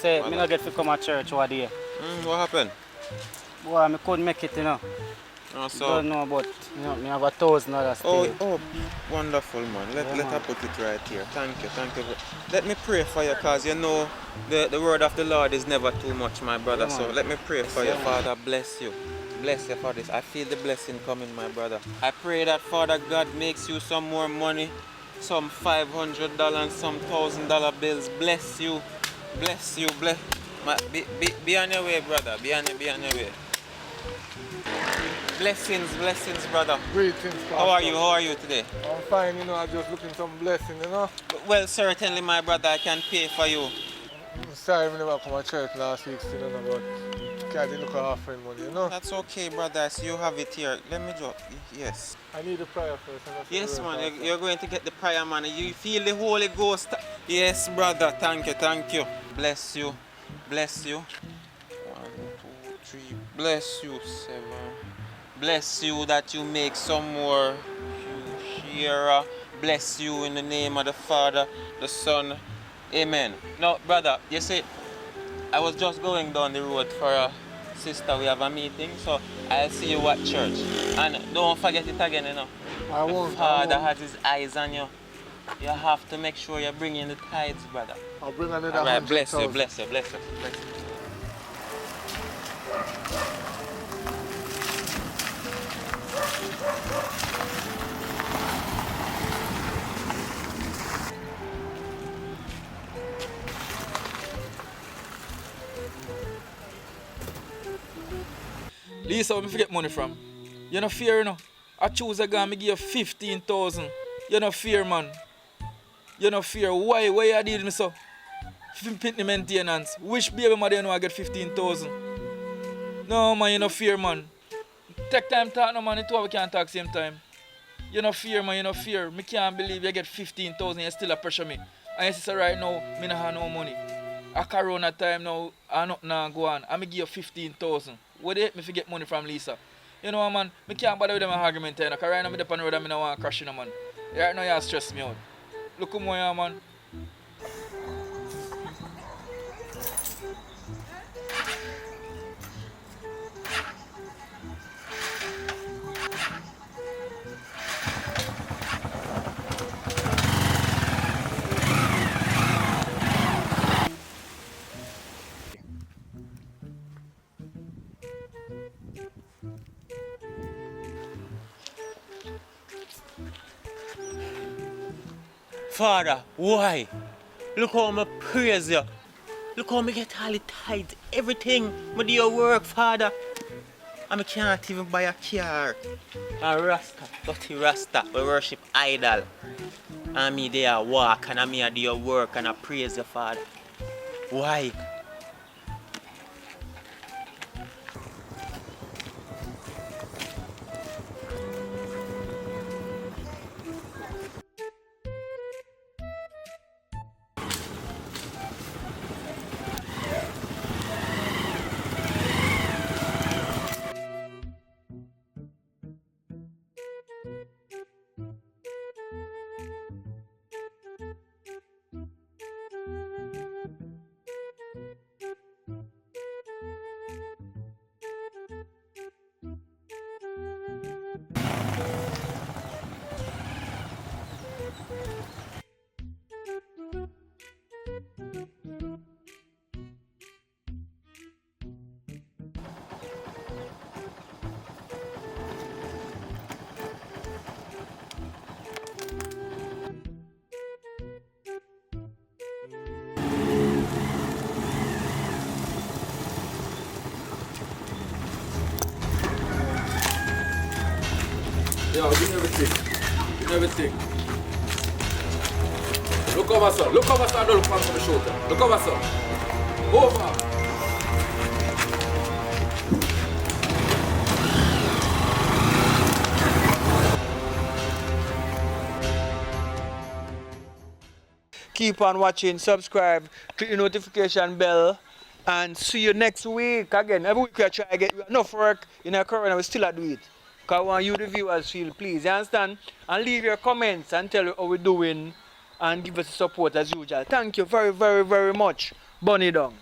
say I not get to come to church over there. What happened? Boy, I couldn't make it, you know. Oh, so... Don't know, but you know, I have $1,000 still. Oh, wonderful, man. Let her put it right here. Thank you. Let me pray for you, because you know the word of the Lord is never too much, my brother. Yeah, so let me pray for you, Father. Bless you. Bless you for this. I feel the blessing coming, my brother. I pray that Father God makes you some more money, some $500, some $1,000 bills. Bless you. Be on your way, brother. Be on your way. Blessings, brother. Greetings, Pastor. How are you today? I'm fine, you know, I'm just looking for some blessing, you know. Well, certainly, my brother, I can pay for you. I'm sorry I never come to church last week, still, you know, but I didn't look at offering money, you know. That's okay, brother. So you have it here. Let me just, yes. I need the prayer first. Yes, man, you're going to get the prayer, man. You feel the Holy Ghost. Yes, brother, thank you. Bless you. 1, 2, 3. Bless you, 7. Bless you that you make some more here. Bless you in the name of the Father, the Son. Amen. Now, brother, you see, I was just going down the road for a sister. We have a meeting, so I'll see you at church. And don't forget it again, you know. I won't. The Father has his eyes on you. You have to make sure you bring in the tithes, brother. I'll bring another All right, 100,000. bless you. Lisa, where me forget money from? You no fear, you know? I choose a guy, me give you 15,000. You no fear, man. You no fear. Why you deal with me so? Pitney maintenance. Which baby mother you know I get 15,000? No, man, you no fear, man. Take time talk, no, man. The two of we can't talk same time. You no fear, man. You no fear. Me can't believe you get 15,000. You still a pressure me. And you say right now, me no have no money. A corona time now, I not now go on. I me give you 15,000. Where they help me forget money from Lisa? You know, man, I can't bother with them argument, because right now I'm on the road and I don't want to crash, you know, man. Right now you stress me out. Look at me, man. Father, why? Look how I praise you. Look how I get all the tithes, everything. I do your work, Father. And I can't even buy a car. A Rasta, dirty Rasta, we worship idol. And me there walk and I do your work and I praise you, Father. Why? Yo, give me everything. Look over, sir. Don't look from the shoulder. Look over, sir. Over. Keep on watching, subscribe, click the notification bell, and see you next week. Again, every week I try to get enough work in our corner, we still do it. Because I want you, the viewers, feel pleased. You understand? And leave your comments and tell you how we're doing and give us support as usual. Thank you very, very, very much. Bunny down.